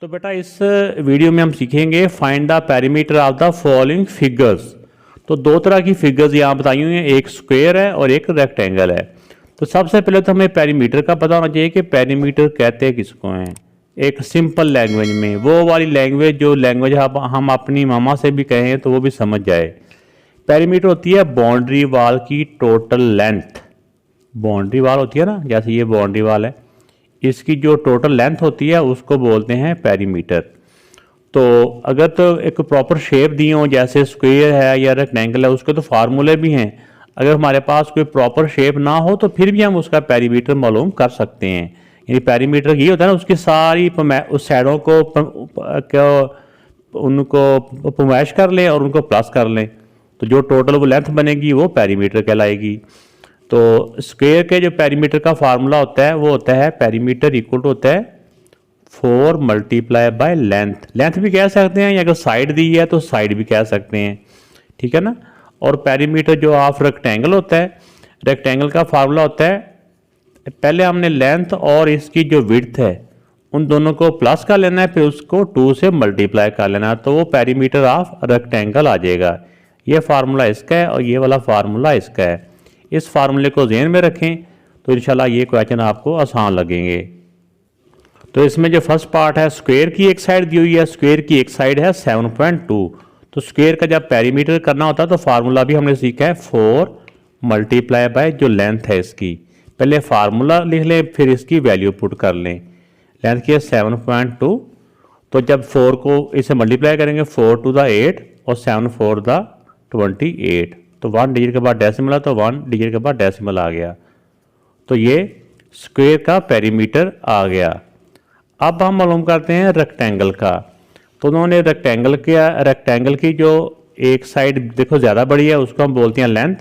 तो बेटा इस वीडियो में हम सीखेंगे find the perimeter of the following figures. तो दो तरह की फिगर्स यहाँ बताई हुई हैं, एक स्क्वायर है और एक रेक्टेंगल है। तो सबसे पहले तो हमें पेरीमीटर का पता होना चाहिए कि पेरीमीटर कहते किसको हैं। एक सिंपल लैंग्वेज में, वो वाली लैंग्वेज जो लैंग्वेज हम अपनी मामा से भी कहें तो वो भी समझ जाए। पेरीमीटर होती है बाउंड्री वाल की टोटल लेंथ। बाउंड्री वाल होती है ना, जैसे ये बाउंड्री वाल है, इसकी जो टोटल लेंथ होती है उसको बोलते हैं पेरीमीटर। तो अगर तो एक प्रॉपर शेप दी हो, जैसे स्क्वायर है या रेक्टेंगल है, उसके तो फार्मूले भी हैं। अगर हमारे पास कोई प्रॉपर शेप ना हो तो फिर भी हम उसका पेरीमीटर मालूम कर सकते हैं। यानी पेरीमीटर ये होता है ना, उसकी सारी उस साइडों को उनको पमैश कर लें और उनको प्लस कर लें, तो जो टोटल वो लेंथ बनेगी वो पेरीमीटर कहलाएगी। तो स्क्वायर के जो पेरीमीटर का फार्मूला होता है वो होता है पेरीमीटर इक्वल टू होता है 4 मल्टीप्लाई बाय लेंथ। लेंथ भी कह सकते हैं, या अगर साइड दी है तो साइड भी कह सकते हैं, ठीक है ना। और पेरीमीटर जो ऑफ रेक्टेंगल होता है, रेक्टेंगल का फार्मूला होता है, पहले हमने लेंथ और इसकी जो विड्थ है उन दोनों को प्लस कर लेना है, फिर उसको 2 से मल्टीप्लाई कर लेना है, तो वो पेरीमीटर ऑफ रेक्टेंगल आ जाएगा। ये फार्मूला इसका है और ये वाला फार्मूला इसका है। इस फार्मूले को ज़हन में रखें तो इंशाल्लाह ये क्वेश्चन आपको आसान लगेंगे। तो इसमें जो फर्स्ट पार्ट है, स्क्वायर की एक साइड दी हुई है, स्क्वायर की एक साइड है 7.2। तो स्क्वायर का जब पेरीमीटर करना होता है तो फार्मूला भी हमने सीखा है 4 मल्टीप्लाई बाय जो लेंथ है इसकी। पहले फार्मूला लिख लें, फिर इसकी वैल्यू पुट कर लें। लेंथ की है 7.2, तो जब 4 को इसे मल्टीप्लाई करेंगे 4 to the 8 और 7 4 the 28, तो 1 डिजिट के बाद डेसिमल है, तो 1 डिजिट के बाद डेसिमल आ गया। तो ये स्क्वायर का पेरीमीटर आ गया। अब हम मालूम करते हैं रेक्टेंगल का। तो उन्होंने रेक्टेंगल की जो एक साइड देखो ज़्यादा बड़ी है उसको हम बोलते हैं लेंथ।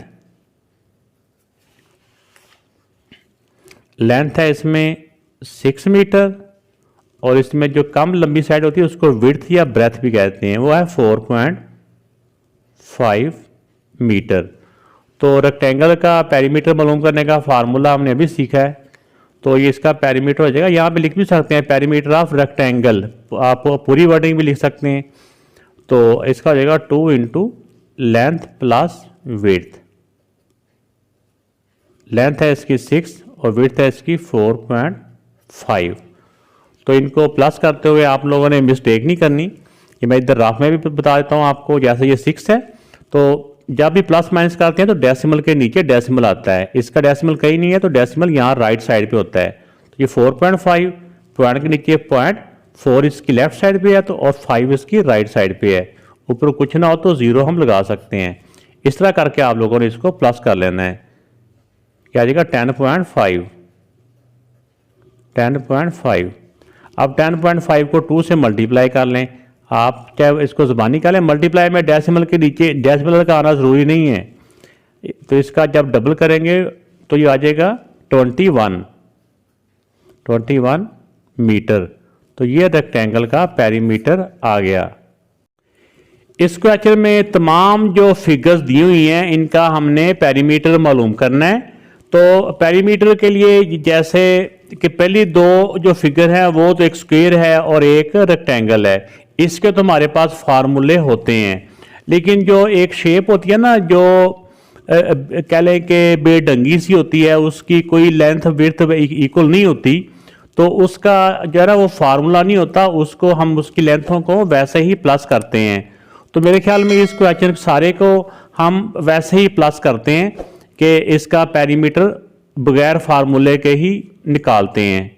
लेंथ है इसमें 6 मीटर, और इसमें जो कम लंबी साइड होती है उसको विड्थ या ब्रेथ भी कहते हैं, वो है 4.5 मीटर। तो रेक्टेंगल का पेरीमीटर मालूम करने का फार्मूला हमने अभी सीखा है, तो ये इसका पेरीमीटर हो जाएगा। यहाँ पे लिख भी सकते हैं पेरीमीटर ऑफ रेक्टेंगल, आप पूरी वर्डिंग भी लिख सकते हैं। तो इसका हो जाएगा 2 into length plus width. Length है इसकी 6 और विड्थ है इसकी 4.5। तो इनको प्लस करते हुए आप लोगों ने मिस्टेक नहीं करनी। ये मैं इधर राफ में भी बता देता हूँ आपको। जैसे ये 6 है, तो जब भी प्लस माइनस करते हैं तो डेसिमल के नीचे डेसिमल आता है। इसका डेसिमल कहीं नहीं है, तो डेसिमल यहाँ राइट साइड पे होता है। तो ये 4.5, पॉइंट के नीचे 0.4 इसकी लेफ्ट साइड पे है, तो और 5 इसकी राइट साइड पे है। ऊपर कुछ ना हो तो 0 हम लगा सकते हैं। इस तरह करके आप लोगों ने इसको प्लस कर लेना है। क्या आ जाएगा 10.5। अब 10.5 को 2 से मल्टीप्लाई कर लें। आप चाहे इसको ज़बानी कर लें, मल्टीप्लाई में डेसिमल के नीचे डेसिमल का आना ज़रूरी नहीं है। तो इसका जब डबल करेंगे तो ये आ जाएगा 21 मीटर। तो ये रेक्टेंगल का पेरीमीटर आ गया। इस क्वेश्चन में तमाम जो फिगर्स दी हुई हैं इनका हमने पेरीमीटर मालूम करना है। तो पेरीमीटर के लिए जैसे कि पहली दो जो फिगर है वो तो एक स्क्वायर है और एक रेक्टेंगल है, इसके तो हमारे पास फार्मूले होते हैं। लेकिन जो एक शेप होती है ना, जो कह लें कि बेढंगी सी होती है, उसकी कोई लेंथ विड्थ इक्वल नहीं होती, तो उसका जो है ना वो फार्मूला नहीं होता, उसको हम उसकी लेंथों को वैसे ही प्लस करते हैं। तो मेरे ख्याल में इस क्वेश्चन सारे को हम वैसे ही प्लस करते हैं कि इसका पेरीमीटर बगैर फार्मूले के ही निकालते हैं।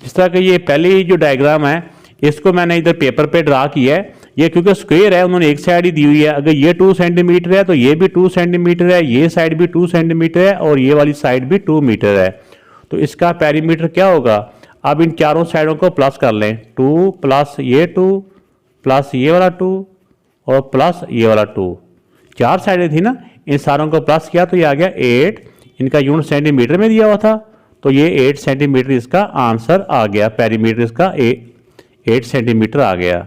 जिस तरह कि ये पहली जो डायग्राम है इसको मैंने इधर पेपर पे ड्रा किया है। ये क्योंकि स्क्वायर है, उन्होंने एक साइड ही दी हुई है। अगर ये 2 सेंटीमीटर है तो ये भी 2 सेंटीमीटर है, ये साइड भी 2 सेंटीमीटर है और ये वाली साइड भी 2 मीटर है। तो इसका पेरीमीटर क्या होगा? अब इन चारों साइडों को प्लस कर लें। 2 प्लस ये 2 प्लस ये वाला 2 और प्लस ये वाला 2, 4 साइडें थी ना, इन सारों को प्लस किया तो ये आ गया 8। इनका यूनिट सेंटीमीटर में दिया हुआ था, तो ये 8 सेंटीमीटर इसका आंसर आ गया। पेरीमीटर इसका 8 सेंटीमीटर आ गया।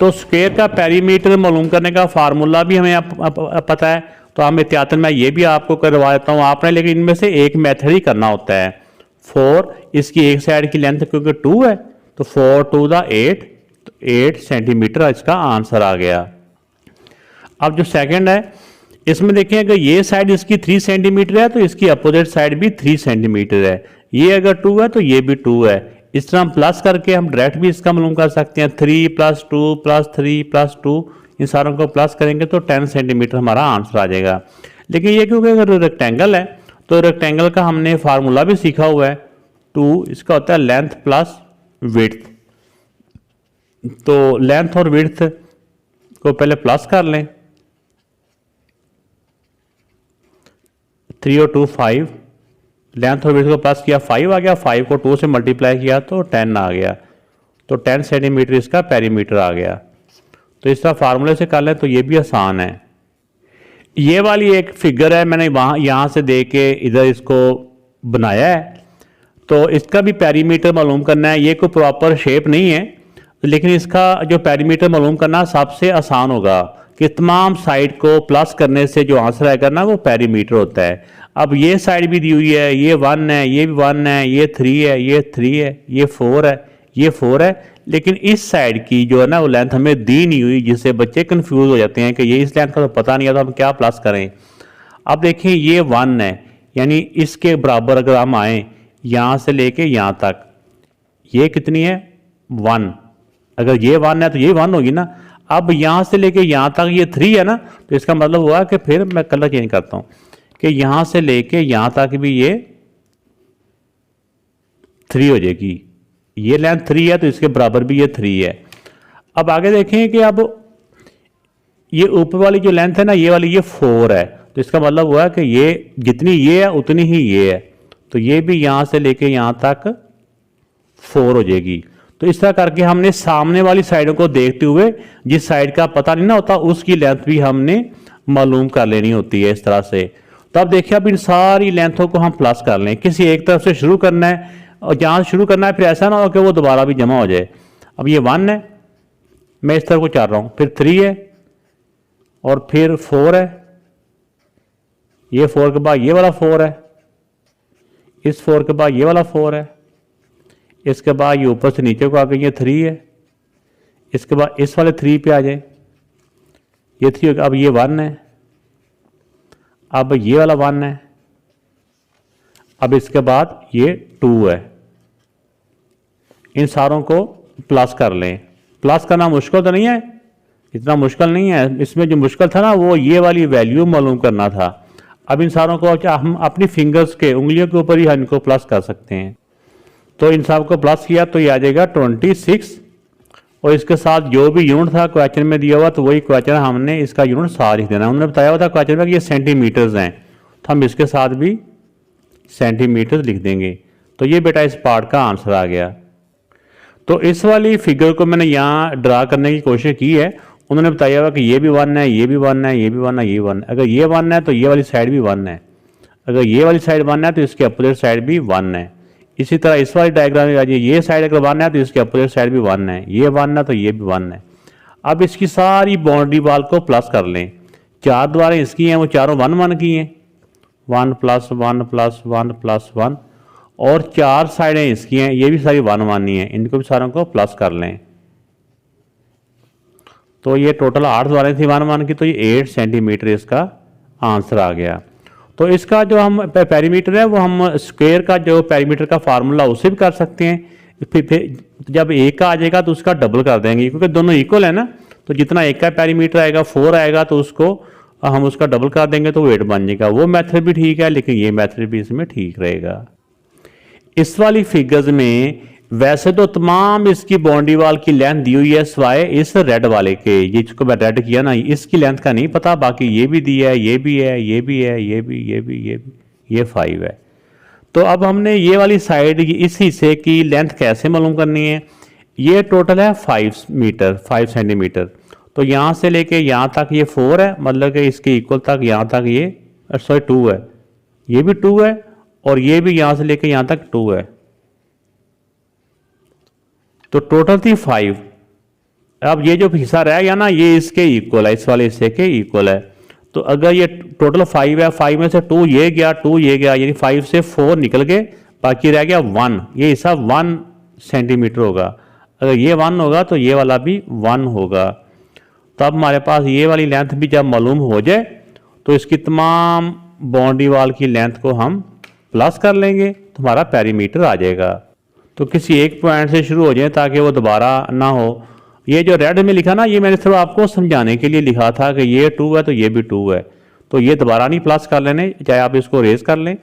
तो स्क्वायर का पेरीमीटर मालूम करने का फार्मूला भी हमें पता है, तो हम एहतियातन मैं ये भी आपको करवा देता हूँ आपने, लेकिन इनमें से एक मेथड ही करना होता है। 4 इसकी एक साइड की लेंथ क्योंकि 2 है तो 4 टू द 8, तो 8 सेंटीमीटर इसका आंसर आ गया। अब जो सेकंड है, इसमें देखें अगर ये साइड इसकी 3 सेंटीमीटर है तो इसकी अपोजिट साइड भी 3 सेंटीमीटर है। ये अगर 2 है तो ये भी 2 है। इस तरह हम प्लस करके हम डायरेक्ट भी इसका मालूम कर सकते हैं। 3 + 2 + 3 + 2, इन सारों को प्लस करेंगे तो 10 सेंटीमीटर हमारा आंसर आ जाएगा। लेकिन ये क्योंकि अगर रेक्टेंगल है तो रेक्टेंगल का हमने फार्मूला भी सीखा हुआ है। 2 इसका होता है लेंथ प्लस विड्थ। तो लेंथ और विड्थ को पहले प्लस कर लें। 3 और 2 5, लेंथ और विड्थ को प्लस किया 5 आ गया, 5 को 2 से मल्टीप्लाई किया तो 10 आ गया। तो 10 सेंटीमीटर इसका पेरीमीटर आ गया। तो इस तरह फार्मूले से कर लें तो ये भी आसान है। ये वाली एक फिगर है, मैंने यहाँ से दे के इधर इसको बनाया है। तो इसका भी पेरीमीटर मालूम करना है। ये कोई प्रॉपर शेप नहीं है, लेकिन इसका जो पेरीमीटर मालूम करना सबसे आसान होगा कि तमाम साइड को प्लस करने से जो आंसर आएगा ना वो पेरीमीटर होता है। अब ये साइड भी दी हुई है, ये 1 है, ये भी 1 है, ये 3 है, ये 3 है, ये 4 है, ये 4 है। लेकिन इस साइड की जो है ना वो लेंथ हमें दी नहीं हुई, जिससे बच्चे कंफ्यूज हो जाते हैं कि ये इस लेंथ का तो पता नहीं है तो हम क्या प्लस करें। अब देखिए ये 1 है, यानी इसके बराबर अगर हम आए यहाँ से लेके यहाँ तक, ये कितनी है 1। अगर ये 1 है तो ये 1 होगी ना। अब यहाँ से लेके यहाँ तक ये 3 है ना, तो इसका मतलब हुआ कि फिर मैं कलर चेंज करता हूँ कि यहाँ से लेके यहाँ तक भी ये 3 हो जाएगी। ये लेंथ 3 है तो इसके बराबर भी ये 3 है। अब आगे देखें कि अब ये ऊपर वाली जो लेंथ है ना, ये वाली ये 4 है, तो इसका मतलब हुआ कि ये जितनी ये है उतनी ही ये है। तो ये भी यहाँ से लेके यहाँ तक 4 हो जाएगी। तो इस तरह करके हमने सामने वाली साइडों को देखते हुए जिस साइड का पता नहीं ना होता उसकी लेंथ भी हमने मालूम कर लेनी होती है इस तरह से। तो अब देखिए अब इन सारी लेंथों को हम प्लस कर लें। किसी एक तरफ से शुरू करना है और जहाँ शुरू करना है फिर ऐसा ना हो कि वो दोबारा भी जमा हो जाए। अब ये 1 है, मैं इस तरफ को चल रहा हूँ, फिर 3 है और फिर 4 है। ये 4 के बाद ये वाला 4 है, इस 4 के बाद ये वाला 4 है, इसके बाद ये ऊपर से नीचे को आ गई ये 3 है, इसके बाद इस वाले 3 पे आ जाए, ये 3 हो गया। अब ये 1 है, अब ये वाला 1 है, अब इसके बाद ये 2 है। इन सारों को प्लस कर लें। प्लस करना मुश्किल तो नहीं है, इतना मुश्किल नहीं है। इसमें जो मुश्किल था ना वो ये वाली वैल्यू मालूम करना था। अब इन सारों को हम अपनी फिंगर्स के उंगलियों के ऊपर ही इनको प्लस कर सकते हैं। तो इन सब को प्लस किया तो ये आ जाएगा 26, और इसके साथ जो भी यूनिट था क्वेश्चन में दिया हुआ तो वही क्वेश्चन हमने इसका यूनिट साथ लिख देना। उन्होंने बताया हुआ था क्वेश्चन में कि ये सेंटीमीटर्स हैं, तो हम इसके साथ भी सेंटीमीटर लिख देंगे। तो ये बेटा इस पार्ट का आंसर आ गया। तो इस वाली फिगर को मैंने यहाँ ड्रा करने की कोशिश की है। उन्होंने बताया हुआ कि ये भी 1 है, ये भी 1 है, ये भी 1 है, ये 1 है। अगर ये 1 है तो ये वाली साइड भी 1 है, अगर ये वाली साइड 1 है तो इसके अपोजिट साइड भी 1 है। इसी तरह इस वाली डायग्राम में ये साइड अगर 1 है तो इसके अपोजिट साइड भी 1 है, ये 1 है तो ये भी 1 है। अब इसकी सारी बाउंड्री वाल को प्लस कर लें। 4 दीवारें इसकी हैं, वो चारों 1 1 की हैं, 1 + 1 + 1 + 1, और 4 साइडें इसकी हैं, ये भी सारी 1 1 ही हैं। इनको भी सारों को प्लस कर लें। तो ये टोटल 8 दीवारें थी 1 1 की, तो ये 8 सेंटीमीटर इसका आंसर आ गया। तो इसका जो हम पेरीमीटर है वो हम स्क्वायर का जो पेरीमीटर का फार्मूला उसे भी कर सकते हैं। फिर जब एक का आ जाएगा तो उसका डबल कर देंगे, क्योंकि दोनों इक्वल है ना। तो जितना एक का पेरीमीटर आएगा 4 आएगा तो उसको हम उसका डबल कर देंगे तो 8 बन जाएगा। वो मेथड भी ठीक है, लेकिन ये मेथड भी इसमें ठीक रहेगा। इस वाली फिगर्स में वैसे तो तमाम इसकी बाउंड्री वाल की लेंथ दी हुई है सिवाय इस रेड वाले के, जिसको मैं रेड किया ना, इसकी लेंथ का नहीं पता। बाकी ये भी दी है, ये भी है, ये भी है, ये भी, ये भी, ये भी, ये 5 है। तो अब हमने ये वाली साइड इस हिस्से की लेंथ कैसे मालूम करनी है। ये टोटल है 5 मीटर 5 सेंटीमीटर। तो यहाँ से लेके यहाँ तक ये 4 है, मतलब कि इसके इक्वल तक यहाँ तक ये 2 है, ये भी 2 है, और ये भी यहाँ से लेके यहाँ तक 2 है। तो टोटल थी 5। अब ये जो हिस्सा रह गया ना ये इसके इक्वल है, इस वाले हिस्से के इक्वल है। तो अगर ये टोटल 5 है, 5 में से 2 ये गया, 2 ये गया, यानी 5 से 4 निकल गए, बाकी रह गया 1। ये हिस्सा 1 सेंटीमीटर होगा। अगर ये 1 होगा तो ये वाला भी 1 होगा। तो अब हमारे पास ये वाली लेंथ भी जब मालूम हो जाए तो इसकी तमाम बाउंड्री वाल की लेंथ को हम प्लस कर लेंगे तो हमारा पेरीमीटर आ जाएगा। तो किसी एक पॉइंट से शुरू हो जाए ताकि वो दोबारा ना हो। ये जो रेड में लिखा ना, ये मैंने सिर्फ आपको समझाने के लिए लिखा था कि ये 2 है तो ये भी 2 है, तो ये दोबारा नहीं प्लस कर लेने, चाहे आप इसको रेज कर लें।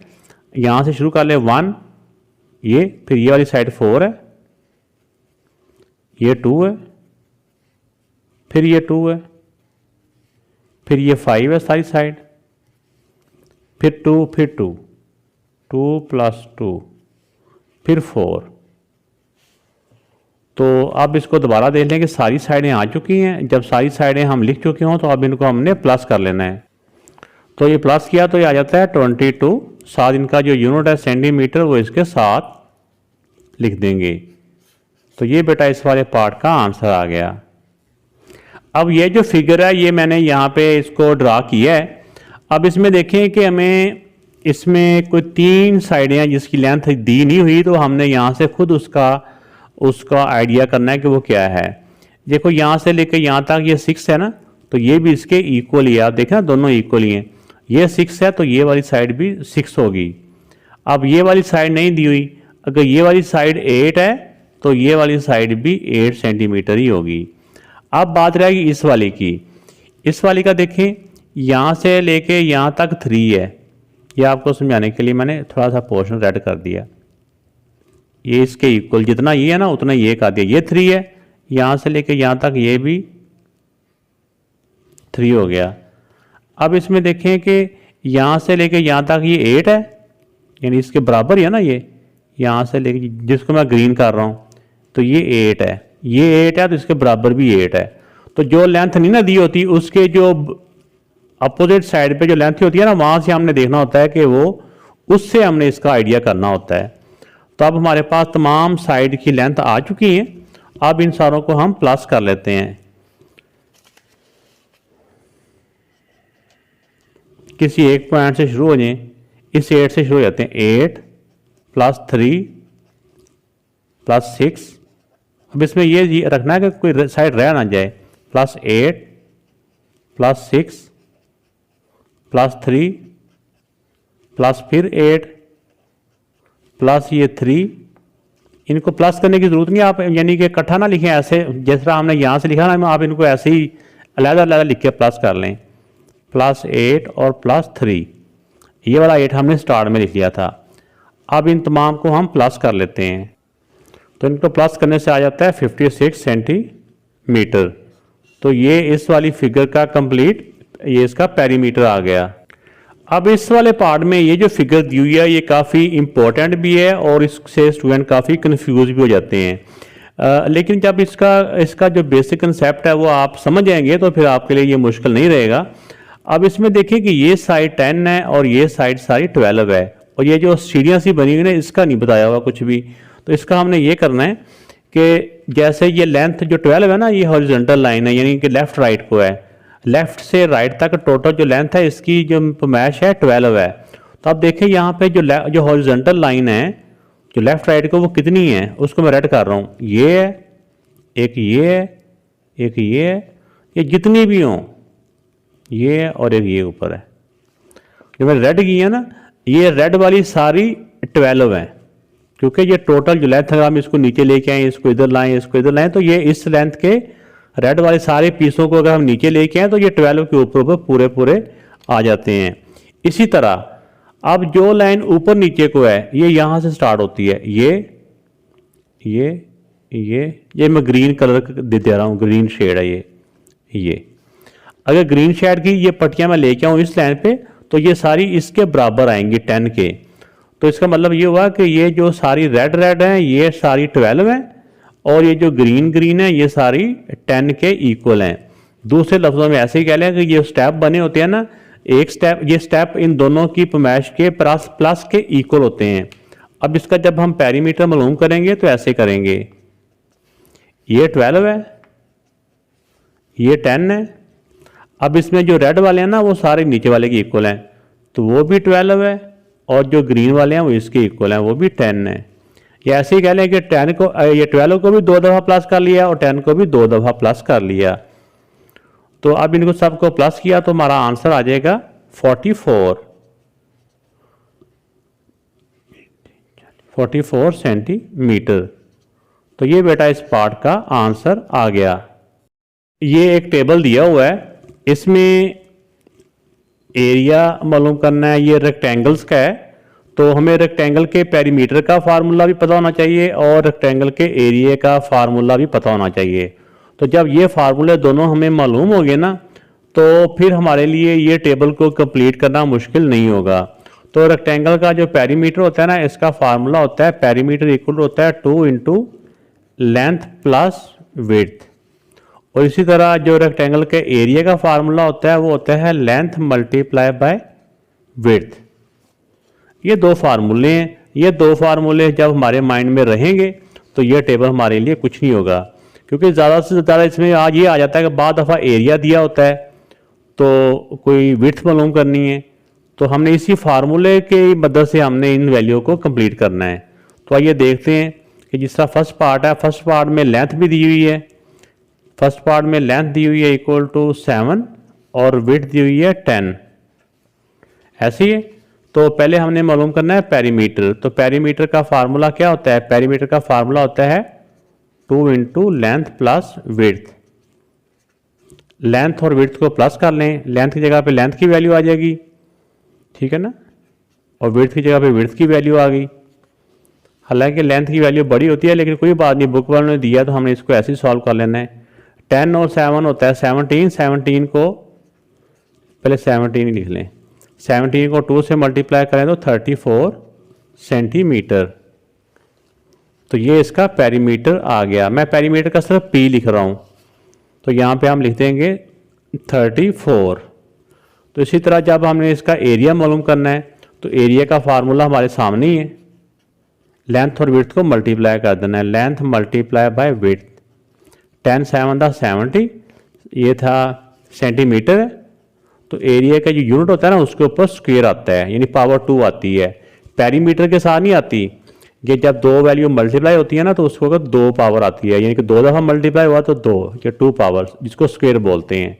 यहाँ से शुरू कर लें 1, ये फिर ये वाली साइड 4 है, ये 2 है, फिर ये 2 है, फिर ये 5 है सारी साइड, फिर 2, फिर 2, 2 + 2, फिर 4। तो अब इसको दोबारा देख लें कि सारी साइडें आ चुकी हैं। जब सारी साइडें हम लिख चुके हों तो अब इनको हमने प्लस कर लेना है। तो ये प्लस किया तो ये आ जाता है 22। साथ इनका जो यूनिट है सेंटीमीटर वो इसके साथ लिख देंगे। तो ये बेटा इस वाले पार्ट का आंसर आ गया। अब ये जो फिगर है ये मैंने यहाँ पे इसको ड्रा किया है। अब इसमें देखें कि हमें इसमें कोई 3 साइडें हैं जिसकी लेंथ दी नहीं हुई, तो हमने यहाँ से खुद उसका आइडिया करना है कि वो क्या है। देखो यहाँ से लेकर यहाँ तक ये 6 है ना, तो ये भी इसके इक्वल ही है। आप देखें ना दोनों इक्वल ही हैं। ये 6 है तो ये वाली साइड भी 6 होगी। अब ये वाली साइड नहीं दी हुई, अगर ये वाली साइड 8 है तो ये वाली साइड भी 8 सेंटीमीटर ही होगी। अब बात रहेगी इस वाली की। इस वाली का देखें, यहाँ से लेके यहाँ तक 3 है। ये आपको समझाने के लिए मैंने थोड़ा सा पोर्शन रेड कर दिया। ये इसके इक्वल जितना ये है ना उतना ये कर दिया। ये 3 है, यहाँ से लेके यहाँ तक ये भी 3 हो गया। अब इसमें देखें कि यहाँ से लेके यहाँ तक ये 8 है, यानी इसके बराबर ही है ना। ये यहाँ से लेके जिसको मैं ग्रीन कर रहा हूँ तो ये 8 है, ये 8 है तो इसके बराबर भी 8 है। तो जो लेंथ नहीं ना दी होती उसके जो अपोजिट साइड पे जो लेंथ होती है ना, वहाँ से हमने देखना होता है कि वो उससे हमने इसका आइडिया करना होता है। तो अब हमारे पास तमाम साइड की लेंथ आ चुकी है। अब इन सारों को हम प्लस कर लेते हैं। किसी एक पॉइंट से शुरू हो जाए, इस 8 से शुरू हो जाते हैं। 8 + 3 + 6। अब इसमें ये रखना है कि कोई साइड रह ना जाए। +8 + 6 + 3 प्लस फिर 8 प्लस ये 3। इनको प्लस करने की ज़रूरत नहीं, आप यानी कि इकट्ठा ना लिखें ऐसे जिस तरह हमने यहाँ से लिखा ना, आप इनको ऐसे ही अलग-अलग लिख के प्लस कर लें। +8 और +3, ये वाला 8 हमने स्टार्ट में लिख लिया था। अब इन तमाम को हम प्लस कर लेते हैं। तो इनको प्लस करने से आ जाता है 56 सेंटीमीटर। तो ये इस वाली फिगर का कंप्लीट ये इसका पेरीमीटर आ गया। अब इस वाले पार्ट में ये जो फिगर दी हुई है ये काफ़ी इम्पोर्टेंट भी है और इससे स्टूडेंट काफ़ी कंफ्यूज भी हो जाते हैं। लेकिन जब इसका जो बेसिक कंसेप्ट है वो आप समझ जाएंगे तो फिर आपके लिए ये मुश्किल नहीं रहेगा। अब इसमें देखिए कि ये साइड 10 है और ये साइड सारी 12 है, और ये जो सीढ़ियाँ सी बनी हुई ना इसका नहीं बताया हुआ कुछ भी। तो इसका हमने ये करना है कि जैसे ये लेंथ जो 12 है ना, ये हॉरिजॉन्टल लाइन है यानी कि लेफ़्ट राइट को है। लेफ़्ट से राइट तक टोटल जो लेंथ है इसकी जो पैमाइश है 12 है। तो आप देखें यहाँ पे जो हॉरिजॉन्टल लाइन है जो लेफ़्ट राइट को वो कितनी है उसको मैं रेड कर रहा हूँ। ये है, एक ये है, एक ये है, ये जितनी भी हों ये है और एक ये ऊपर है। जो मैंने रेड की है ना, ये रेड वाली सारी 12 हैं, क्योंकि ये टोटल जो लेंथ है हम इसको नीचे लेके आए, इसको इधर लाएं, इसको इधर लाएं, तो ये इस लेंथ के रेड वाले सारे पीसों को अगर हम नीचे लेके आए तो ये 12 के ऊपर पूरे पूरे आ जाते हैं। इसी तरह अब जो लाइन ऊपर नीचे को है ये यहाँ से स्टार्ट होती है। ये मैं ग्रीन कलर दे रहा हूँ, ग्रीन शेड है ये। अगर ग्रीन शेड की ये पट्टियाँ मैं लेके आऊँ इस लाइन पे तो ये सारी इसके बराबर आएंगी 10 के। तो इसका मतलब ये हुआ कि ये जो सारी रेड हैं ये सारी 12 हैं और ये जो ग्रीन है ये सारी 10 के इक्वल हैं। दूसरे लफ्ज़ों में ऐसे ही कह लें कि ये स्टेप बने होते हैं ना, एक स्टेप, ये स्टेप इन दोनों की पैमाइश के प्लस के इक्वल होते हैं। अब इसका जब हम पेरीमीटर मालूम करेंगे तो ऐसे करेंगे, ये 12 है, ये 10 है। अब इसमें जो रेड वाले हैं ना वो सारे नीचे वाले के इक्वल हैं, तो वो भी 12 है, और जो ग्रीन वाले हैं वो इसके इक्वल हैं, वो भी 10 है। या ऐसे ही कह लें कि 10 को ये 12 को भी 2 दफ़ा प्लस कर लिया और 10 को भी 2 दफ़ा प्लस कर लिया। तो अब इनको सबको प्लस किया तो हमारा आंसर आ जाएगा 44 सेंटीमीटर। तो ये बेटा इस पार्ट का आंसर आ गया। ये एक टेबल दिया हुआ है, इसमें एरिया मालूम करना है, ये रेक्टेंगल्स का है। तो हमें रेक्टेंगल के पेरीमीटर का फार्मूला भी पता होना चाहिए और रेक्टेंगल के एरिया का फार्मूला भी पता होना चाहिए। तो जब ये फार्मूले दोनों हमें मालूम हो गए ना, तो फिर हमारे लिए ये टेबल को कंप्लीट करना मुश्किल नहीं होगा। तो रेक्टेंगल का जो पेरीमीटर होता है ना, इसका फार्मूला होता है पेरीमीटर इक्वल होता है 2 इंटू लेंथ प्लस विड्थ। और इसी तरह जो रेक्टेंगल के एरिया का फार्मूला होता है वो होता है लेंथ मल्टीप्लाई बाय विड्थ। ये दो फार्मूले हैं। ये दो फार्मूले जब हमारे माइंड में रहेंगे तो ये टेबल हमारे लिए कुछ नहीं होगा, क्योंकि ज़्यादा से ज़्यादा इसमें आज ये आ जाता है कि बाद दफ़ा एरिया दिया होता है तो कोई विड्थ मालूम करनी है, तो हमने इसी फार्मूले की मदद से हमने इन वैल्यू को कंप्लीट करना है। तो आइए देखते हैं कि जिस तरह फर्स्ट पार्ट है, फर्स्ट पार्ट में लेंथ भी दी हुई है, फर्स्ट पार्ट में लेंथ दी हुई है इक्वल टू 7 और विड्थ दी हुई है 10। ऐसे ही है। तो पहले हमने मालूम करना है पेरीमीटर। तो पेरीमीटर का फार्मूला क्या होता है? पेरीमीटर का फार्मूला होता है 2 into length plus width. Length और विड्थ को प्लस कर लें, लेंथ की जगह पे लेंथ की वैल्यू आ जाएगी, ठीक है ना, और विड्थ की जगह पे विड्थ की वैल्यू आ गई। हालांकि लेंथ की वैल्यू बड़ी होती है, लेकिन कोई बात नहीं, बुक वालों ने दिया तो हमने इसको ऐसे ही सॉल्व कर लेना है। 10 और 7 होता है 17। 17 को पहले 17 ही लिख लें, 17 को 2 से मल्टीप्लाई करें तो 34 सेंटीमीटर। तो ये इसका पेरीमीटर आ गया। मैं पेरीमीटर का सिर्फ पी लिख रहा हूँ, तो यहाँ पे हम लिख देंगे 34। तो इसी तरह जब हमने इसका एरिया मालूम करना है तो एरिया का फार्मूला हमारे सामने ही है, लेंथ और विड्थ को मल्टीप्लाई कर देना है, लेंथ मल्टीप्लाई बाय विड्थ। 10 7 था 70, ये था सेंटीमीटर है। तो एरिया का जो यूनिट होता है ना उसके ऊपर स्क्वायर आता है, यानी पावर 2 आती है, पेरीमीटर के साथ नहीं आती। ये जब दो वैल्यू मल्टीप्लाई होती है ना तो उसको अगर 2 पावर आती है, यानी कि 2 दफ़ा मल्टीप्लाई हुआ तो 2 या 2 पावर, जिसको स्क्वायर बोलते हैं।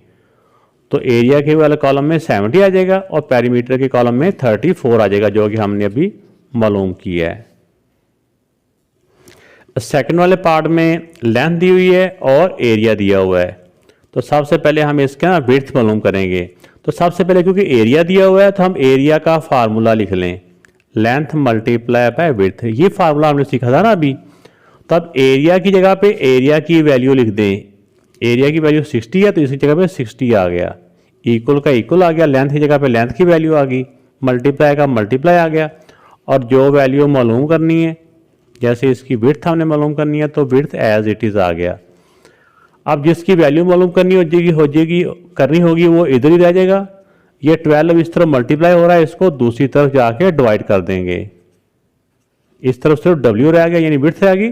तो एरिया के वाले कॉलम में 70 आ जाएगा और पेरीमीटर के कॉलम में 34 आ जाएगा, जो कि हमने अभी मालूम किया है। सेकंड वाले पार्ट में लेंथ दी हुई है और एरिया दिया हुआ है। तो सबसे पहले हम इसका विड्थ मालूम करेंगे। तो सबसे पहले क्योंकि एरिया दिया हुआ है तो हम एरिया का फार्मूला लिख लें, लेंथ मल्टीप्लाई बाय विड्थ। ये फार्मूला हमने सीखा था ना अभी। तो अब एरिया की जगह पे एरिया की वैल्यू लिख दें। एरिया की वैल्यू 60 है तो इसी जगह पे 60 आ गया, इक्वल का इक्वल आ गया, लेंथ की जगह पे लेंथ की वैल्यू आ गई, मल्टीप्लाई का मल्टीप्लाई आ गया। और जो वैल्यू मालूम करनी है, जैसे इसकी विड्थ हमने मालूम करनी है तो विड्थ एज इट इज़ आ गया। अब जिसकी वैल्यू मालूम करनी करनी होगी वो इधर ही रह जाएगा। ये 12 इस तरफ मल्टीप्लाई हो रहा है, इसको दूसरी तरफ जाके डिवाइड कर देंगे। इस तरफ सिर्फ W रह गया, यानी विड्थ रह गई,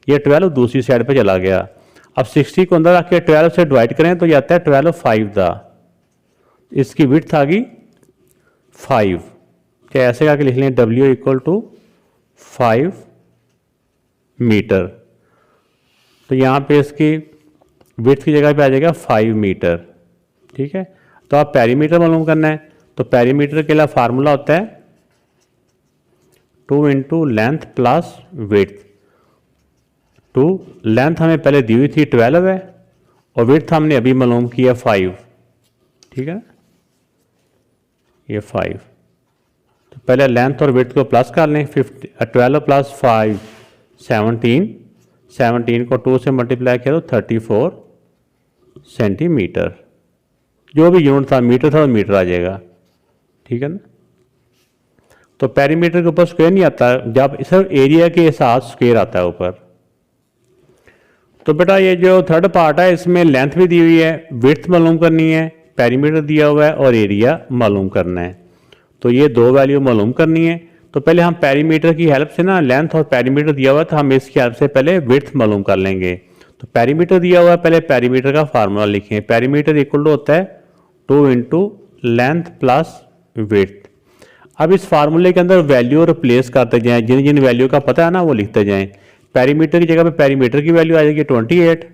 ये 12 दूसरी साइड पे चला गया। अब 60 को अंदर रख के 12 से डिवाइड करें तो जाता है 12 5 दा, इसकी विड्थ आ गई 5। क्या ऐसे करके लिख लें, W इक्वल टू 5 मीटर। तो यहाँ पे इसकी विड्थ की जगह पे आ जाएगा 5 मीटर, ठीक है। तो आप पेरीमीटर मालूम करना है, तो पेरीमीटर के लिए फार्मूला होता है 2 into length plus width. 2 length हमें पहले दी हुई थी 12 है और विड्थ हमने अभी मालूम किया 5, ठीक है, ये 5। तो पहले लेंथ और विड्थ को प्लस कर लें, 12 प्लस 5 17, 17 को 2 से मल्टीप्लाई किया तो 34 सेंटीमीटर। जो भी यूनिट था, मीटर था तो मीटर आ जाएगा, ठीक है ना। तो पेरीमीटर के ऊपर स्क्वायर नहीं आता, जब सिर्फ एरिया के साथ स्क्वायर आता है ऊपर। तो बेटा ये जो थर्ड पार्ट है इसमें लेंथ भी दी हुई है, विड्थ मालूम करनी है, पेरीमीटर दिया हुआ है और एरिया मालूम करना है। तो ये दो वैल्यू मालूम करनी है। तो पहले हम पेरीमीटर की हेल्प से ना, लेंथ और पेरीमीटर दिया हुआ था, हम इसकी हेल्प से पहले विड्थ मालूम कर लेंगे। तो पेरीमीटर दिया हुआ है, पहले पेरीमीटर का फार्मूला लिखें। पेरीमीटर इक्वल टू होता है 2 इंटू लेंथ प्लस विड्थ। अब इस फार्मूले के अंदर वैल्यू रिप्लेस करते जाएं, जिन जिन वैल्यू का पता है ना वो लिखते जाएं। पेरीमीटर की जगह पे पेरीमीटर की वैल्यू आ जाएगी 28,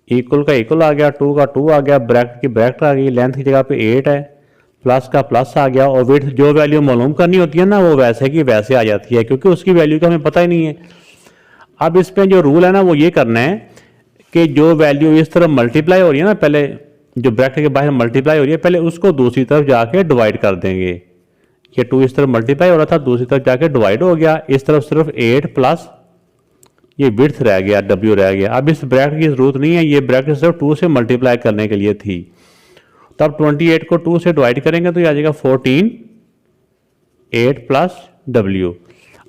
इक्वल का इक्वल आ गया, 2 का 2 आ गया, ब्रैकेट की ब्रैकेट आ गई, लेंथ की जगह पे 8 है, प्लस का प्लस आ गया, और विड्थ जो वैल्यू मालूम करनी होती है ना वो वैसे की वैसे आ जाती है, क्योंकि उसकी वैल्यू का हमें पता ही नहीं है। अब इस पर जो रूल है ना वो ये करना है कि जो वैल्यू इस तरफ मल्टीप्लाई हो रही है ना, पहले जो ब्रैकेट के बाहर मल्टीप्लाई हो रही है, पहले उसको दूसरी तरफ जाके डिवाइड कर देंगे। ये 2 इस तरफ मल्टीप्लाई हो रहा था, दूसरी तरफ जाके डिवाइड हो गया, इस तरफ सिर्फ 8 प्लस ये विड्थ रह गया, W रह गया। अब इस ब्रैकेट की जरूरत नहीं है, ये ब्रैकेट सिर्फ 2 से मल्टीप्लाई करने के लिए थी। तब 28 को 2 से डिवाइड करेंगे तो ये आ जाएगा 14, 8 प्लस W।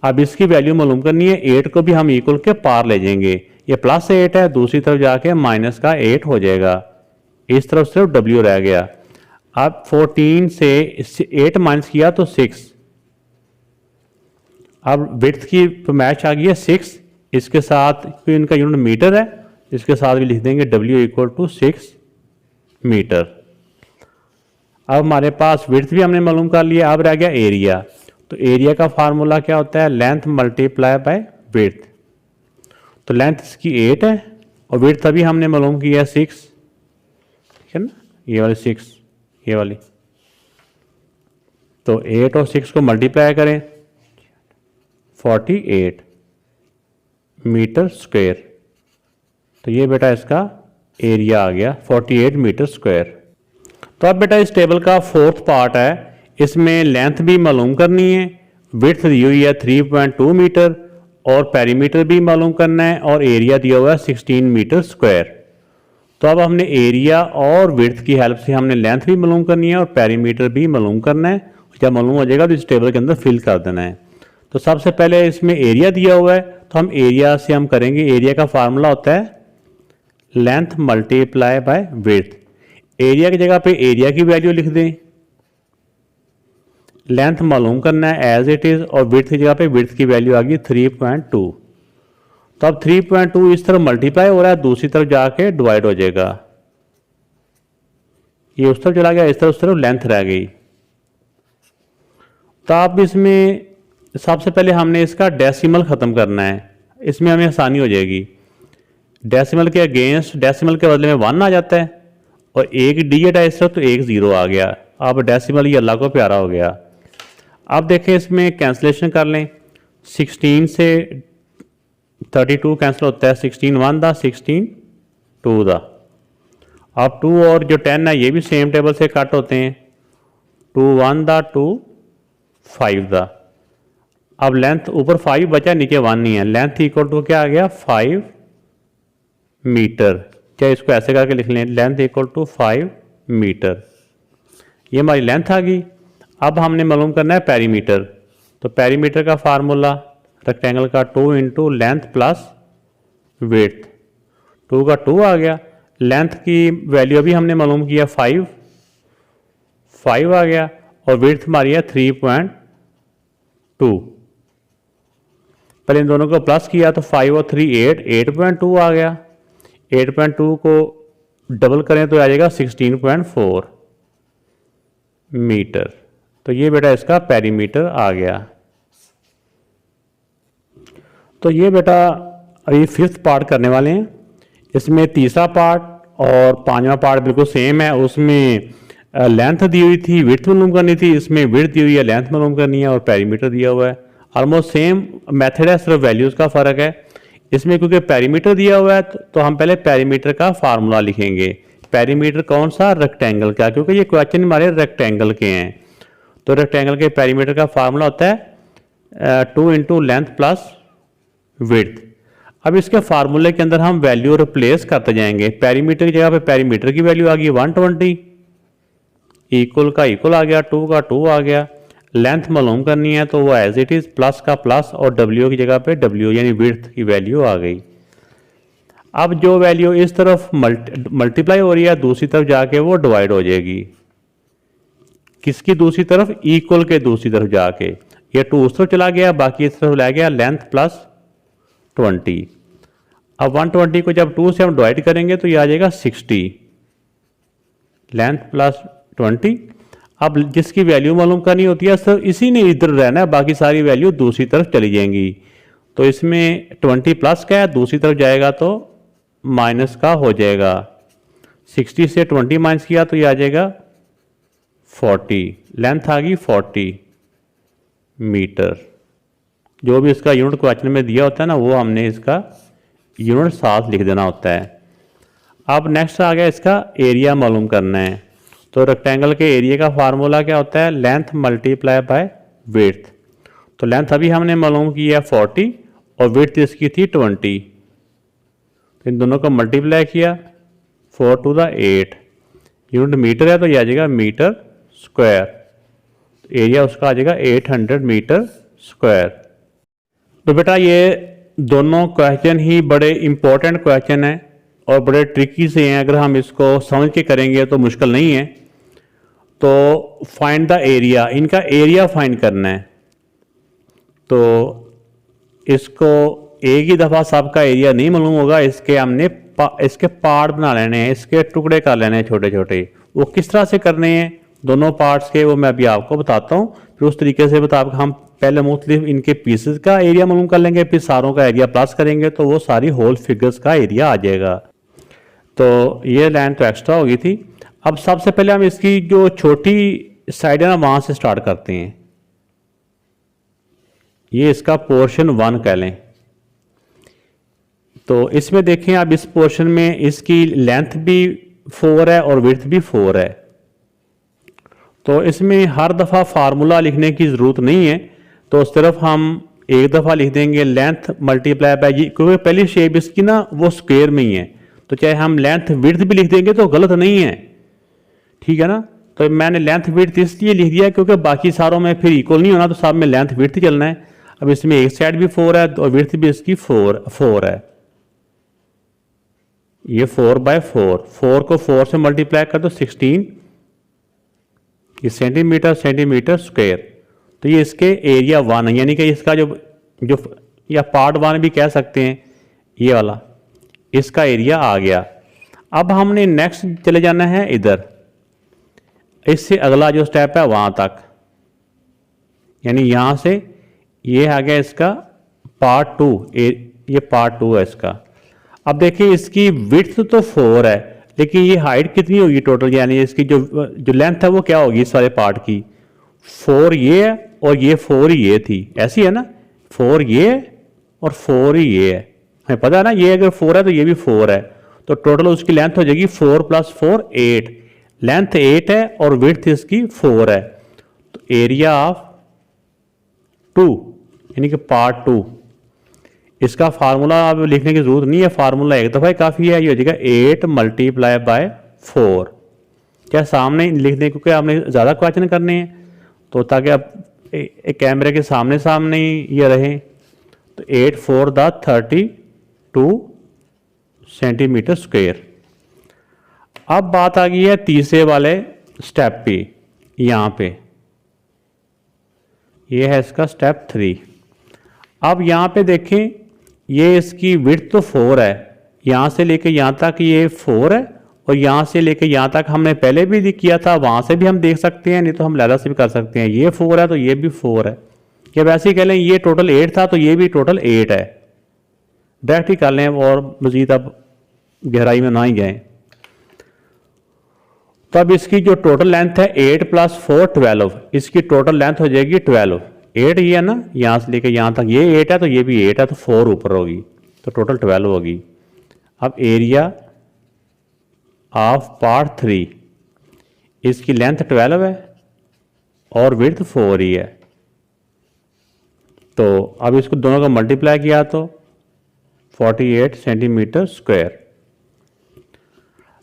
अब इसकी वैल्यू मालूम करनी है, 8 को भी हम इक्वल के पार ले जाएंगे, ये प्लस 8 है, दूसरी तरफ जाके माइनस का 8 हो जाएगा, इस तरफ सिर्फ W रह गया। अब 14 से 8 माइनस किया तो 6, अब विड्थ की मैच आ गई है 6, इसके साथ इनका यूनिट मीटर है, इसके साथ भी लिख देंगे W इक्वल टू 6 मीटर। अब हमारे पास विड्थ भी हमने मालूम कर लिया, अब रह गया एरिया। तो एरिया का फार्मूला क्या होता है, लेंथ मल्टीप्लाई बाय विड्थ। तो लेंथ इसकी 8 है और विड्थ अभी हमने मालूम किया है 6, ठीक है ना, ये वाली 6, ये वाली। तो 8 और 6 को मल्टीप्लाई करें, 48 मीटर स्क्वायर। तो ये बेटा इसका एरिया आ गया 48 मीटर स्क्वायर। तो अब बेटा इस टेबल का 4th पार्ट है, इसमें लेंथ भी मालूम करनी है, विड्थ दी हुई है 3.2 मीटर और पेरीमीटर भी मालूम करना है, और एरिया दिया हुआ है 16 मीटर स्क्वायर। तो अब हमने एरिया और विड्थ की हेल्प से हमने लेंथ भी मालूम करनी है और पेरीमीटर भी मालूम करना है। जब मालूम हो जाएगा तो इस टेबल के अंदर फिल कर देना है। तो सबसे पहले इसमें एरिया दिया हुआ है, तो हम एरिया से हम करेंगे, एरिया का फार्मूला होता है length multiply by width. Area की जगह पे एरिया की वैल्यू लिख दें, लेंथ मालूम करना है एज इट इज, और विड्थ की जगह पे विड्थ की वैल्यू आ गई 3.2। तो अब 3.2 इस तरफ मल्टीप्लाई हो रहा है, दूसरी तरफ जाके डिवाइड हो जाएगा, ये उस तरफ चला गया, इस तरफ उस तरफ लेंथ रह गई। तो अब इसमें सबसे पहले हमने इसका डेसिमल ख़त्म करना है, इसमें हमें आसानी हो जाएगी। डेसिमल के अगेंस्ट डेसिमल के बदले में 1 आ जाता है, और एक डिजिट है इस तरफ तो एक 0 आ गया। अब डेसिमल ये अल्लाह को प्यारा हो गया। अब देखें इसमें कैंसलेशन कर लें, 16 से 32 कैंसिल होता है, 16 1 दा, 16 2 दा। अब 2 और जो 10 है ये भी सेम टेबल से कट होते हैं, 2 1 दा, 2 5 दा। अब लेंथ ऊपर 5 बचा, नीचे 1 नहीं है, लेंथ इक्वल टू क्या आ गया 5 मीटर। क्या इसको ऐसे करके लिख लें, लेंथ इक्वल टू 5 मीटर। ये हमारी लेंथ आ गई। अब हमने मालूम करना है पेरीमीटर। तो पेरीमीटर का फार्मूला रेक्टेंगल का 2 इंटू लेंथ प्लस विड्थ, 2 का 2 आ गया, लेंथ की वैल्यू अभी हमने मालूम किया 5 आ गया, और विड्थ हमारी है 3.2। पहले इन दोनों को प्लस किया तो 5 और 3 8.2 आ गया, 8.2 को डबल करें तो आ जाएगा 16.4 मीटर। तो ये बेटा इसका पेरीमीटर आ गया। तो ये बेटा अभी 5th पार्ट करने वाले हैं। इसमें तीसरा पार्ट और 5वां पार्ट बिल्कुल सेम है, उसमें लेंथ दी हुई थी, विड्थ मालूम करनी थी, इसमें विड्थ दी हुई है, लेंथ मालूम करनी है, और पेरीमीटर दिया हुआ है। ऑलमोस्ट सेम मेथड है, सिर्फ वैल्यूज़ का फ़र्क है। इसमें क्योंकि पेरीमीटर दिया हुआ है तो हम पहले पेरीमीटर का फार्मूला लिखेंगे। पेरीमीटर कौन सा, रेक्टेंगल का, क्योंकि ये क्वेश्चन हमारे रेक्टेंगल के हैं। तो रेक्टेंगल के पेरीमीटर का फार्मूला होता है 2 इंटू लेंथ प्लस विड्थ। अब इसके फार्मूले के अंदर हम वैल्यू रिप्लेस करते जाएंगे। पेरीमीटर की जगह पे पेरीमीटर की वैल्यू आ गई 120, इक्वल का इक्वल आ गया, 2 का 2 आ गया, लेंथ मालूम करनी है तो वो एज इट इज प्लस का प्लस, और W की जगह पे W यानी विड्थ की वैल्यू आ गई। अब जो वैल्यू इस तरफ मल्टीप्लाई हो रही है, दूसरी तरफ जाके वो डिवाइड हो जाएगी। किसकी दूसरी तरफ, इक्वल के दूसरी तरफ जाके। ये 2 उस तरफ चला गया, बाकी इस तरफ ला गया लेंथ प्लस 20। अब 120 को जब 2 से हम डिवाइड करेंगे तो ये आ जाएगा 60, लेंथ प्लस 20। अब जिसकी वैल्यू मालूम करनी होती है सिर्फ इसी ने इधर रहना है, बाकी सारी वैल्यू दूसरी तरफ चली जाएंगी। तो इसमें 20 प्लस का है, दूसरी तरफ जाएगा तो माइनस का हो जाएगा। 60 से 20 माइनस किया तो ये आ जाएगा 40, लेंथ आ गई 40 मीटर। जो भी इसका यूनिट क्वेश्चन में दिया होता है ना, वो हमने इसका यूनिट साथ लिख देना होता है। अब नेक्स्ट आ गया इसका एरिया मालूम करना है। तो रेक्टेंगल के एरिया का फार्मूला क्या होता है, लेंथ मल्टीप्लाई बाय विड्थ। तो लेंथ अभी हमने मालूम की है 40 और विड्थ इसकी थी 20। तो इन दोनों को मल्टीप्लाई किया 4 टू द 8, यूनिट मीटर है तो यह आ जाएगा मीटर स्क्वायर। तो एरिया उसका आ जाएगा 800 मीटर स्क्वायर। तो बेटा ये दोनों क्वेश्चन ही बड़े इंपॉर्टेंट क्वेश्चन हैं और बड़े ट्रिकी से हैं। अगर हम इसको समझ के करेंगे तो मुश्किल नहीं है। तो फाइंड द एरिया, इनका एरिया फाइंड करना है। तो इसको एक ही दफ़ा सबका एरिया नहीं मालूम होगा, इसके हमने इसके पार्ट बना लेने हैं, इसके टुकड़े कर लेने हैं छोटे छोटे। वो किस तरह से करने हैं दोनों पार्ट्स के, वो मैं अभी आपको बताता हूँ। फिर उस तरीके से मुताबिक हम पहले मुख्तलिफ इनके पीसेस का एरिया मालूम कर लेंगे, फिर सारों का एरिया प्लस करेंगे तो वो सारी होल फिगर्स का एरिया आ जाएगा। तो ये लाइन तो एक्स्ट्रा होगी थी। अब सबसे पहले हम इसकी जो छोटी साइड है ना, वहाँ से स्टार्ट करते हैं। ये इसका पोर्शन 1 कह लें। तो इसमें देखें आप, इस पोर्शन में इसकी लेंथ भी 4 है और विड्थ भी 4 है। तो इसमें हर दफ़ा फार्मूला लिखने की ज़रूरत नहीं है, तो सिर्फ हम एक दफ़ा लिख देंगे लेंथ मल्टीप्लाई बाय, क्योंकि पहली शेप इसकी ना वो स्क्वायर में ही है, तो चाहे हम लेंथ विड्थ भी लिख देंगे तो गलत नहीं है, ठीक है ना। तो मैंने लेंथ विड्थ इसलिए लिख दिया क्योंकि बाकी सारों में फिर इक्वल नहीं होना, तो सब में लेंथ विड्थ चलना है। अब इसमें एक साइड भी 4 है और विड्थ भी इसकी 4 है। ये 4/4, 4 को 4 से मल्टीप्लाई कर दो 16, ये सेंटीमीटर स्क्वायर। तो ये इसके एरिया 1 है, यानी कि इसका जो या पार्ट 1 भी कह सकते हैं, ये वाला इसका एरिया आ गया। अब हमने नेक्स्ट चले जाना है इधर, इससे अगला जो स्टेप है वहाँ तक, यानी यहाँ से ये आ गया इसका पार्ट 2, ये पार्ट 2 है इसका। अब देखिए इसकी विड्थ तो 4 है, लेकिन ये हाइट कितनी होगी टोटल, यानी इसकी जो लेंथ है वो क्या होगी इस वाले पार्ट की, 4 ये है और ये 4 ही ये थी, ऐसी है ना, 4 ये और 4 ही ये है, हमें पता है ना। ये अगर 4 है तो ये भी 4 है, तो टोटल उसकी लेंथ हो जाएगी 4 + 4 8। लेंथ 8 है और विड्थ इसकी 4 है। तो एरिया ऑफ 2 यानी कि पार्ट 2, इसका फार्मूला अब लिखने की जरूरत नहीं है, फार्मूला एक दफ़ा ही काफ़ी है। ये हो जाएगा 8 मल्टीप्लाई बाय 4। क्या सामने लिख दें क्योंकि आपने ज़्यादा क्वेश्चन करने हैं, तो ताकि आप एक कैमरे के सामने सामने ही ये रहे। तो 8 4 द 32 सेंटीमीटर स्क्वायर। अब बात आ गई है तीसरे वाले स्टेप पे, यहाँ पे ये है इसका स्टेप 3। अब यहाँ पे देखें, ये इसकी विड्थ तो 4 है, यहाँ से लेके यहाँ तक ये 4 है, और यहाँ से लेके यहाँ तक हमने पहले भी किया था, वहाँ से भी हम देख सकते हैं, नहीं तो हम लैला से भी कर सकते हैं। ये 4 है तो ये भी 4 है, या वैसे ही कह लें ये टोटल 8 था तो ये भी टोटल 8 है, डायरेक्ट ही कर लें और मज़ीद अब गहराई में ना ही जाएं। तो अब इसकी जो टोटल लेंथ है 8 + 4 12, इसकी टोटल लेंथ हो जाएगी 12। 8 ये है ना, यहाँ से लेकर यहाँ तक ये 8 है तो ये भी 8 है, तो 4 ऊपर होगी, तो टोटल 12 होगी। अब एरिया ऑफ पार्ट 3, इसकी लेंथ 12 है और विड्थ 4 ही है। तो अब इसको दोनों का मल्टीप्लाई किया तो 48 सेंटीमीटर स्क्वायर।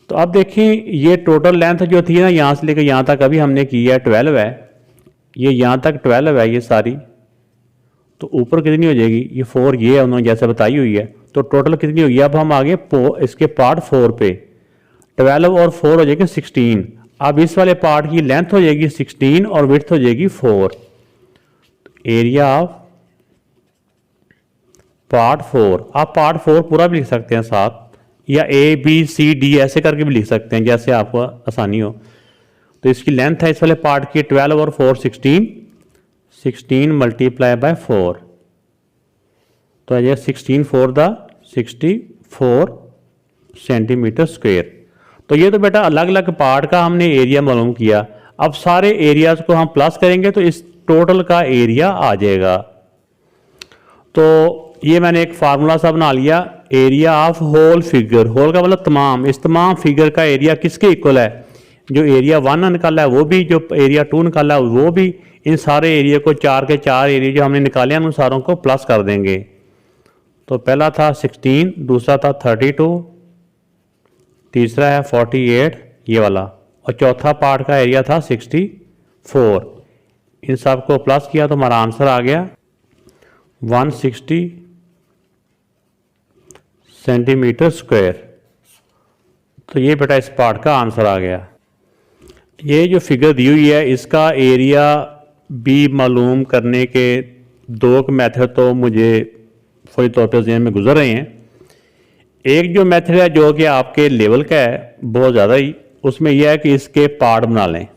तो अब देखिए ये टोटल लेंथ जो थी ना, यहाँ से लेकर यहाँ तक अभी हमने की है 12 है, ये यहाँ तक 12 है ये सारी, तो ऊपर कितनी हो जाएगी, ये 4 ये है उन्होंने जैसे बताई हुई है, तो टोटल कितनी होगी। अब हम आगे इसके पार्ट 4 पे, 12 और 4 हो जाएगी 16। अब इस वाले पार्ट की लेंथ हो जाएगी 16 और विड्थ हो जाएगी 4। एरिया ऑफ पार्ट 4, आप पार्ट 4 पूरा भी लिख सकते हैं साथ, या A B C D ऐसे करके भी लिख सकते हैं जैसे आपको आसानी हो। तो इसकी लेंथ है इस वाले पार्ट की 12 और 4 16, 16 मल्टीप्लाई बाय 4, तो ये 16 4 द 64 सेंटीमीटर स्क्वायर। तो ये तो बेटा अलग अलग पार्ट का हमने एरिया मालूम किया। अब सारे एरियाज को हम प्लस करेंगे तो इस टोटल का एरिया आ जाएगा। तो ये मैंने एक फार्मूला सा बना लिया, area of whole figure, whole का मतलब तमाम, इस तमाम फिगर का एरिया किसके इक्वल है, जो एरिया 1 निकाला है वो भी, जो एरिया 2 निकाला है वो भी, इन सारे एरिया को 4 के 4 एरिया जो हमने निकाले हैं उन सारों को प्लस कर देंगे। तो पहला था 16, दूसरा था 32, तीसरा है 48 ये वाला, और चौथा पार्ट का एरिया था 64। इन सब को प्लस किया तो हमारा आंसर आ गया 160 सेंटीमीटर स्क्वायर। तो ये बेटा इस पार्ट का आंसर आ गया। ये जो फिगर दी हुई है इसका एरिया भी मालूम करने के दो मेथड तो मुझे फौरी तौर पर ज़हन में गुजर रहे हैं। एक जो मेथड है जो कि आपके लेवल का है बहुत ज़्यादा ही, उसमें यह है कि इसके पार्ट बना लें।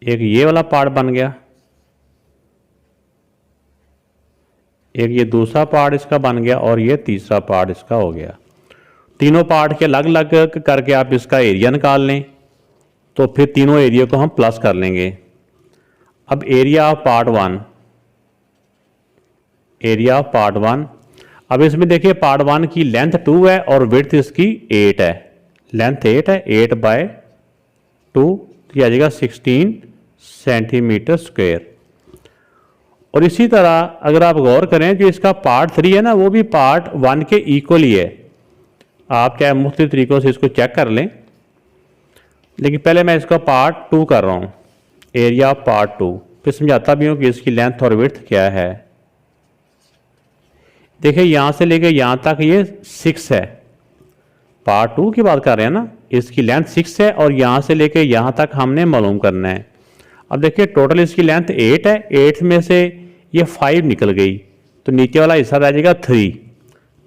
एक ये वाला पार्ट बन गया, एक ये दूसरा पार्ट इसका बन गया, और ये तीसरा पार्ट इसका हो गया। तीनों पार्ट के अलग अलग करके आप इसका एरिया निकाल लें, तो फिर तीनों एरिया को हम प्लस कर लेंगे। अब area of part 1, area of part 1, अब इसमें देखिए पार्ट 1 की लेंथ 2 है और विड्थ इसकी 8 है, लेंथ 8 है, 8 बाय 2, तो यह आ जाएगा 16 सेंटीमीटर स्क्वायर। और इसी तरह अगर आप गौर करें जो इसका पार्ट 3 है ना, वो भी पार्ट 1 के इक्वल ही है। आप चाहे मुख्तलिफ तरीकों से इसको चेक कर लें, लेकिन पहले मैं इसका पार्ट 2 कर रहा हूँ, एरिया ऑफ पार्ट 2, फिर समझाता भी हूँ कि इसकी लेंथ और विड्थ क्या है। देखिए यहाँ से लेके यहाँ तक ये 6 है, पार्ट 2 की बात कर रहे हैं ना, इसकी लेंथ 6 है और यहाँ से लेके यहाँ तक हमने मालूम करना है। अब देखिए टोटल इसकी लेंथ 8 है, 8 में से ये 5 निकल गई तो नीचे वाला हिस्सा रह जाएगा 3।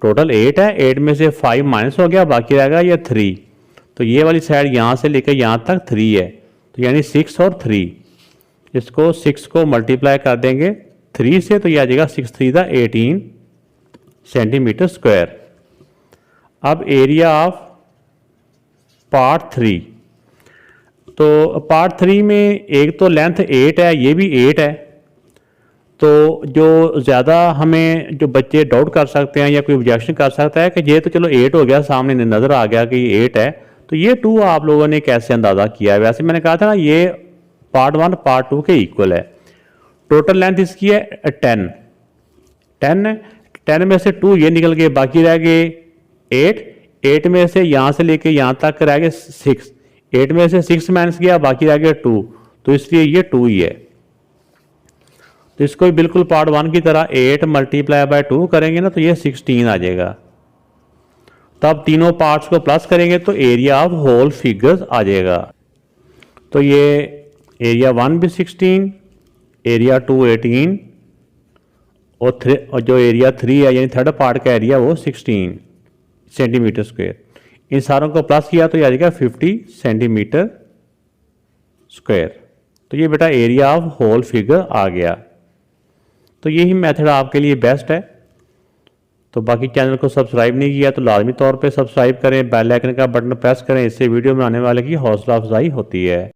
टोटल 8 है, 8 में से 5 माइनस हो गया, बाकी रहेगा ये 3। तो ये वाली साइड यहाँ से लेकर यहाँ तक 3 है, तो यानी 6 और 3, इसको 6 को मल्टीप्लाई कर देंगे 3 से, तो ये आ जाएगा 6 3 द 18 सेंटीमीटर स्क्वायर। अब एरिया ऑफ पार्ट 3, तो पार्ट 3 में एक तो लेंथ 8 है, ये भी 8 है, तो जो ज़्यादा हमें जो बच्चे डाउट कर सकते हैं या कोई ऑब्जेक्शन कर सकता है कि ये तो चलो 8 हो गया, सामने नज़र आ गया कि ये 8 है, तो ये 2 आप लोगों ने कैसे अंदाज़ा किया है। वैसे मैंने कहा था ना ये पार्ट 1 पार्ट 2 के इक्वल है। टोटल लेंथ इसकी है 10 है, 10 में से 2 ये निकल गए, बाकी रह गए 8 में से यहाँ से लेके यहाँ तक रह गए 6, 8 में से 6 माइनस गया, बाकी रह गया 2, तो इसलिए ये 2 ही है। तो इसको भी बिल्कुल पार्ट 1 की तरह 8 मल्टीप्लाई बाय 2 करेंगे ना, तो ये 16 आ जाएगा। तब तीनों पार्ट्स को प्लस करेंगे तो एरिया ऑफ होल फिगर्स आ जाएगा। तो ये एरिया 1 भी 16, एरिया 2 18, और जो एरिया 3 है यानी थर्ड पार्ट का एरिया वो 16 सेंटीमीटर स्क्वायर। इन सारों को प्लस किया तो ये आ जाएगा 50 सेंटीमीटर स्क्वायर। तो ये बेटा एरिया ऑफ होल फिगर आ गया। तो यही मेथड आपके लिए बेस्ट है। तो बाकी चैनल को सब्सक्राइब नहीं किया तो लाजमी तौर पे सब्सक्राइब करें, बेल आइकन का बटन प्रेस करें, इससे वीडियो बनाने वाले की हौसला अफजाई होती है।